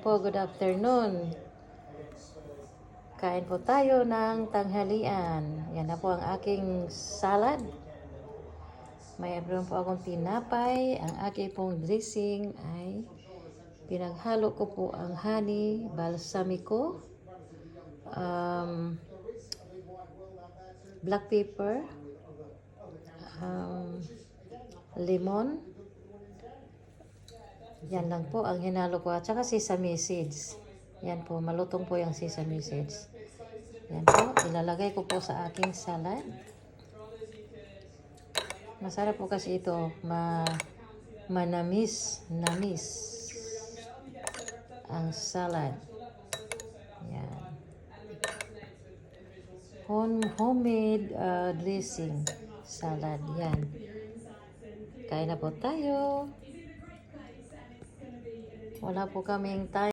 po, good afternoon. Kain po tayo ng tanghalian. Yan na po ang aking salad. Mayroon po akong tinapay. Ang aking pong dressing ay pinaghalo ko po ang honey, balsamico, black pepper, lemon. Yan lang po ang hinalo ko. At saka sesame seeds. Yan po, malutong po yung sesame seeds. Yan po, ilalagay ko po sa aking salad. Masarap po kasi ito, manamis ang salad. Yan. Homemade dressing salad. Yan. Kain na po tayo. Wala po kaming time.